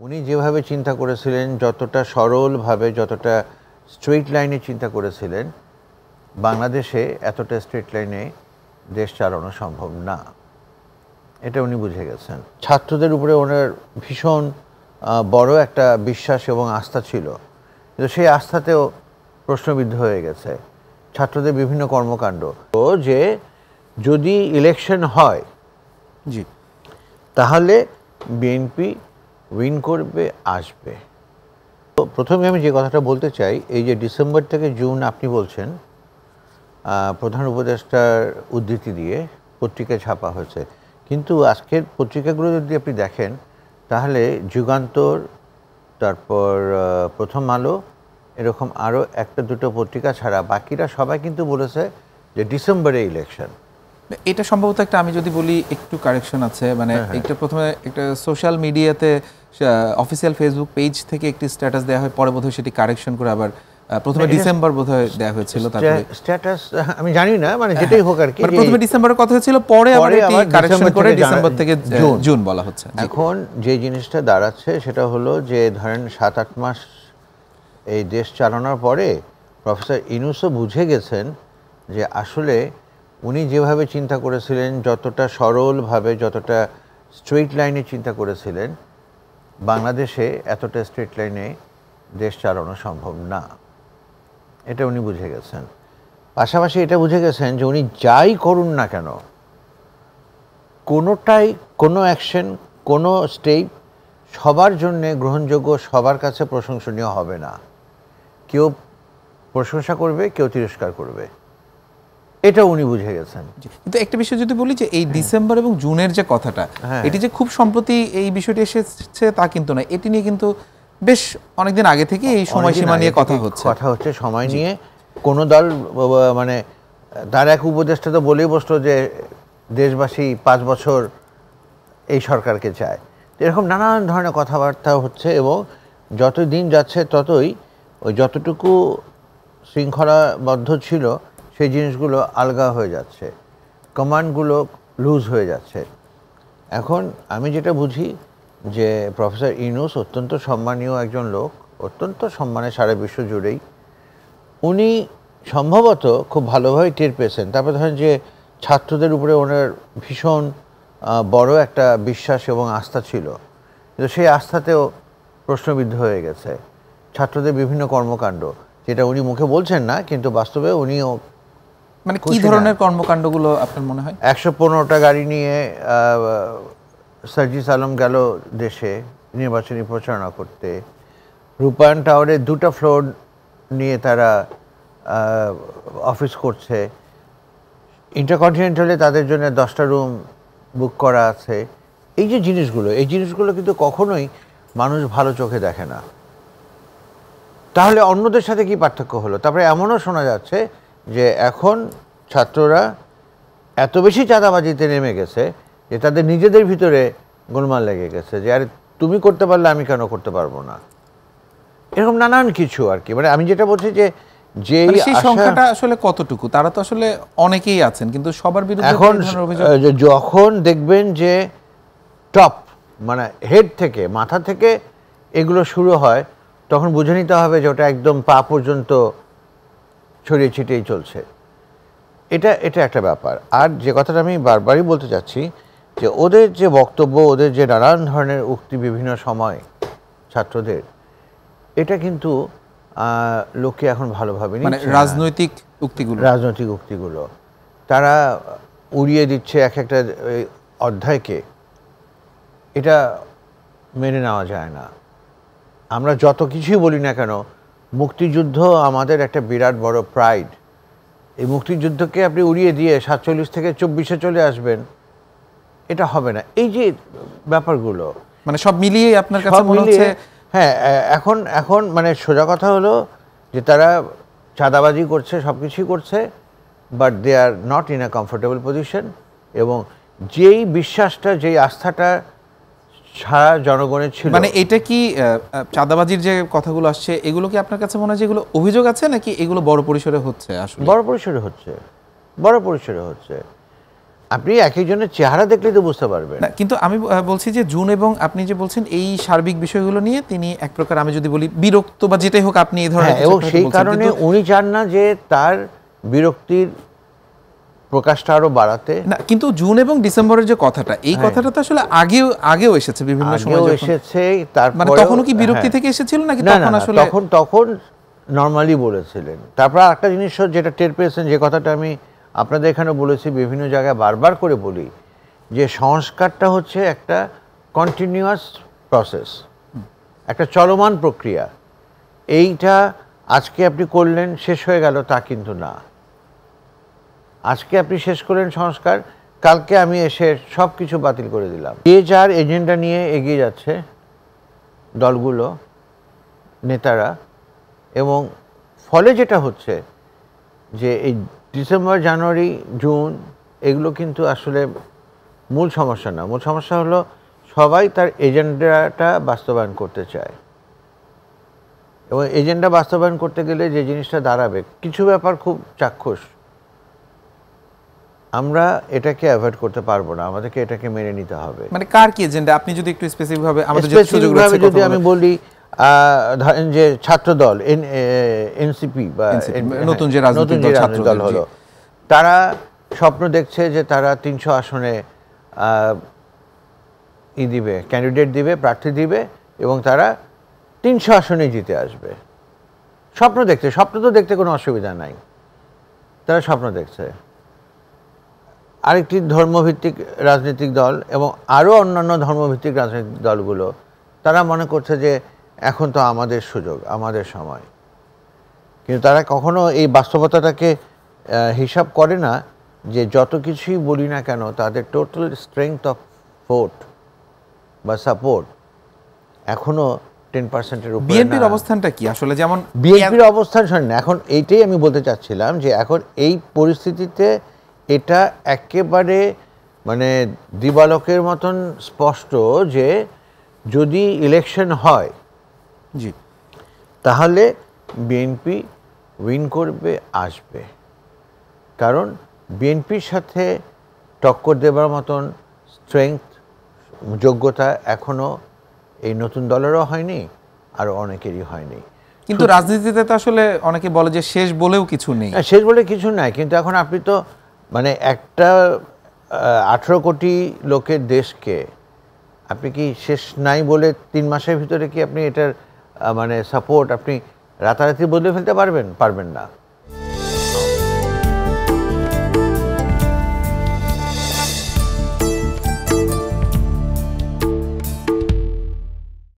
উনি যেভাবে চিন্তা করেছিলেন, যতটা সরলভাবে, যতটা স্ট্রেইট লাইনে চিন্তা করেছিলেন, বাংলাদেশে এতটা স্ট্রেইট লাইনে দেশ চালানো সম্ভব না। এটা উনি বুঝে গেছেন। ছাত্রদের উপরে ওনার ভীষণ বড় একটা বিশ্বাস এবং আস্থা ছিল, কিন্তু সেই আস্থাতেও প্রশ্নবিদ্ধ হয়ে গেছে ছাত্রদের বিভিন্ন কর্মকাণ্ড। তো যে যদি ইলেকশন হয় জি, তাহলে বিএনপি উইন করবে, আসবে। তো প্রথমে আমি যে কথাটা বলতে চাই, এই যে ডিসেম্বর থেকে জুন আপনি বলছেন, প্রধান উপদেষ্টার উদ্ধৃতি দিয়ে পত্রিকায় ছাপা হয়েছে, কিন্তু আজকের পত্রিকাগুলো যদি আপনি দেখেন তাহলে যুগান্তর, তারপর প্রথম আলো, এরকম আরও একটা দুটো পত্রিকা ছাড়া বাকিরা সবাই কিন্তু বলেছে যে ডিসেম্বরে ইলেকশন। এটা সম্ভবত একটা, আমি যদি বলি একটু কারেকশন আছে, মানে একটা প্রথমে একটা সোশ্যাল মিডিয়াতে অফিসিয়াল ফেসবুক পেজ থেকে একটি স্ট্যাটাস দেওয়া হয়, পরে বোধহয় সেটি কারেকশন করে আবার প্রথমে ডিসেম্বর বোধহয় দেওয়া হয়েছিল। তারপরে স্ট্যাটাস আমি জানি না, মানে যেটাই হোক আর কি, প্রথমে ডিসেম্বরের কথা হয়েছিল, পরে আবার এটি কারেকশন করে ডিসেম্বর থেকে জুন বলা হচ্ছে। এখন যে জিনিসটা দাঁড়াচ্ছে সেটা হলো যে ধরেন 7-8 মাস এই দেশ চালানোর পরে প্রফেসর ইউনূসও বুঝে গেছেন যে আসলে উনি যেভাবে চিন্তা করেছিলেন, যতটা সরলভাবে, যতটা স্ট্রেইট লাইনে চিন্তা করেছিলেন, বাংলাদেশে এতটা স্ট্রেইট লাইনে দেশ চালানো সম্ভব না। এটা উনি বুঝে গেছেন। পাশাপাশি এটা বুঝে গেছেন যে উনি যাই করুন না কেন, কোনোটাই, কোনো অ্যাকশন, কোনো স্টেপ সবার জন্যে গ্রহণযোগ্য, সবার কাছে প্রশংসনীয় হবে না। কেউ প্রশংসা করবে, কেউ তিরস্কার করবে, এটা উনি বুঝে গেছেন। কিন্তু একটা বিষয় যদি বলি যে এই ডিসেম্বর এবং জুনের যে কথাটা, এটি যে খুব সম্প্রতি এই বিষয়টি এসেছে তা কিন্তু না, এটি নিয়ে কিন্তু বেশ অনেকদিন আগে থেকে এই সময়সীমা নিয়ে কথা হচ্ছে সময় নিয়ে। কোনো দল মানে তার এক উপদেষ্টা তো বলেই বসলো যে দেশবাসী 5 বছর এই সরকারকে চায়। এরকম নানান ধরনের কথাবার্তা হচ্ছে, এবং যত দিন যাচ্ছে ততই ওই যতটুকু শৃঙ্খলাবদ্ধ ছিল সেই জিনিসগুলো আলগা হয়ে যাচ্ছে, কমান্ডগুলো লুজ হয়ে যাচ্ছে। এখন আমি যেটা বুঝি যে প্রফেসর ইউনূস অত্যন্ত সম্মানীয় একজন লোক, অত্যন্ত সম্মানের সারা বিশ্ব জুড়েই। উনি সম্ভবত খুব ভালোভাবে টের পেয়েছেন। তারপরে ধরেন যে ছাত্রদের উপরে ওনার ভীষণ বড় একটা বিশ্বাস এবং আস্থা ছিল, কিন্তু সেই আস্থাতেও প্রশ্নবিদ্ধ হয়ে গেছে ছাত্রদের বিভিন্ন কর্মকাণ্ড, যেটা উনি মুখে বলছেন না, কিন্তু বাস্তবে উনিও। মানে কি ধরনের কর্মকাণ্ডগুলো আপনার মনে হয়? 115টা গাড়ি নিয়ে সার্জিস আলম গেল দেশে নির্বাচনী প্রচারণা করতে। রূপায়ণ টাওয়ারে 2টা ফ্লোর নিয়ে তারা অফিস করছে। ইন্টারকন্টিনেন্টালে তাদের জন্য 10টা রুম বুক করা আছে। এই যে জিনিসগুলো, এই জিনিসগুলো কিন্তু কখনোই মানুষ ভালো চোখে দেখে না। তাহলে অন্যদের সাথে কি পার্থক্য হলো? তারপরে এমনও শোনা যাচ্ছে যে এখন ছাত্ররা এত বেশি চাঁদাবাজিতে নেমে গেছে যে তাদের নিজেদের ভিতরে গোলমাল লেগে গেছে, যে আরে তুমি করতে পারলে আমি কেন করতে পারবো না, এরকম নানান কিছু আর কি। মানে আমি যেটা বলছি যে সেই সংখ্যাটা আসলে কতটুকু, তারা তো আসলে অনেকেই আছেন, কিন্তু সবার বিরুদ্ধে এখন যখন দেখবেন যে টপ, মানে হেড থেকে, মাথা থেকে এগুলো শুরু হয়, তখন বুঝে নিতে হবে যে ওটা একদম পা পর্যন্ত ছড়িয়ে ছিটিয়েই চলছে। এটা একটা ব্যাপার। আর যে কথাটা আমি বারবারই বলতে চাচ্ছি যে ওদের যে বক্তব্য, ওদের যে নানান ধরনের উক্তি বিভিন্ন সময় ছাত্রদের, এটা কিন্তু লোকে এখন ভালোভাবে মানে রাজনৈতিক উক্তিগুলো তারা উড়িয়ে দিচ্ছে এক একটা অধ্যায়কে। এটা মেনে নেওয়া যায় না। আমরা যত কিছুই বলি না কেন, মুক্তিযুদ্ধ আমাদের একটা বিরাট বড় প্রাইড। এই মুক্তিযুদ্ধকে আপনি উড়িয়ে দিয়ে 47 থেকে 24-এ চলে আসবেন, এটা হবে না। এই যে ব্যাপারগুলো, মানে সব মিলিয়ে আপনার কাছে মনে হচ্ছে? হ্যাঁ, এখন মানে সোজা কথা হলো যে তারা চাঁদাবাজি করছে, সব কিছুই করছে, but they are not in a comfortable position. এবং যেই বিশ্বাসটা, যেই আস্থাটা সারা জনগণের ছিল, মানে এটা কি চাঁদাবাজির যে কথাগুলো আসছে, এগুলো কি আপনার কাছে মনে হয় যে এগুলো অভিযোগ আছে, নাকি এগুলো বড় পরিসরে হচ্ছে? আসলে বড় পরিসরে হচ্ছে। আপনি এক একজনের চেহারা দেখলেই তো বুঝতে পারবেন। না, কিন্তু আমি বলছি যে জুন এবং আপনি যে বলছেন এই সার্বিক বিষয়গুলো নিয়ে তিনি এক প্রকার আমি যদি বলি বিরক্ত বা যেটাই হোক আপনি এই ধরনের এবং সেই কারণে উনি চান না যে তার বিরক্তির প্রকাশটা আরো বাড়াতে। না, কিন্তু জুন এবং ডিসেম্বরের যে কথাটা, এই কথাটা তো আসলে আগেও এসেছে বিভিন্ন সময় এসেছে, তারপরে মানে তখনও কি বিরক্তি থেকে এসেছিল নাকি তখন আসলে তখন নরমালি বলেছিলেন। তারপর একটা জিনিস যেটা টের পেয়েছেন, যে কথাটা আমি আপনাদের এখানে বলেছি, বিভিন্ন জায়গায় বারবার করে বলি, যে সংস্কারটা হচ্ছে একটা কন্টিনিউয়াস প্রসেস, একটা চলমান প্রক্রিয়া। এইটা আজকে আপনি করলেন শেষ হয়ে গেল তা কিন্তু না। আজকে আপনি শেষ করলেন সংস্কার, কালকে আমি এসে সব কিছু বাতিল করে দিলাম। যে যার এজেন্ডা নিয়ে এগিয়ে যাচ্ছে দলগুলো, নেতারা, এবং ফলে যেটা হচ্ছে যে এই ডিসেম্বর, জানুয়ারি, জুন এগুলো কিন্তু আসলে মূল সমস্যা না। মূল সমস্যা হলো সবাই তার এজেন্ডাটা বাস্তবায়ন করতে চায়, এবং এজেন্ডা বাস্তবায়ন করতে গেলে যে জিনিসটা দাঁড়াবে, কিছু ব্যাপার খুব চাক্ষুষ, আমরা এটাকে অ্যাভয়েড করতে পারবো না, আমাদেরকে এটাকে মেনে নিতে হবে। মানে কার কি এজেন্ডা আপনি যদি একটু স্পেসিফিক ভাবে আমাদের যে সুযোগ রয়েছে যদি আমি বলি, ধরেন যে ছাত্র দল এনসিপি বা নতুন যে রাজনৈতিক দল হলো, তারা স্বপ্ন দেখছে যে তারা 300 আসনে দিবে, ক্যান্ডিডেট দিবে, প্রার্থী দিবে, এবং তারা 300 আসনে জিতে আসবে। স্বপ্ন তো দেখতে কোনো অসুবিধা নাই, তারা স্বপ্ন দেখছে। আরেকটি ধর্মভিত্তিক রাজনৈতিক দল এবং আরও অন্যান্য ধর্মভিত্তিক রাজনৈতিক দলগুলো, তারা মনে করছে যে এখন তো আমাদের সুযোগ, আমাদের সময়। কিন্তু তারা কখনো এই বাস্তবতাটাকে হিসাব করে না যে যত কিছুই বলি না কেন, তাদের টোটাল স্ট্রেংথ অফ ভোট বা সাপোর্ট এখনো 10%-এর উপরে। বিএনপির অবস্থানটা কি আসলে? যেমন বিএনপির অবস্থান শোনেন, এখন এইটাই আমি বলতে চাচ্ছিলাম যে এখন এই পরিস্থিতিতে এটা একেবারে মানে দিবালোকের মতন স্পষ্ট যে যদি ইলেকশন হয়, জি, তাহলে বিএনপি উইন করবে, আসবে। কারণ বিএনপির সাথে টক্কর দেবার মতন স্ট্রেংথ, যোগ্যতা এখনো এই নতুন দলেরও হয়নি, আর অনেকেরই হয়নি। কিন্তু রাজনীতিতে তো আসলে অনেকে বলে যে শেষ বলেও কিছু নেই। শেষ বলে কিছু নাই, কিন্তু এখন আপনি তো মানে একটা 18 কোটি লোকের দেশকে আপনি কি শেষ নাই বলে 3 মাসের ভিতরে কি আপনি এটার মানে সাপোর্ট আপনি রাতারাতি বদলে ফেলতে পারবেন না।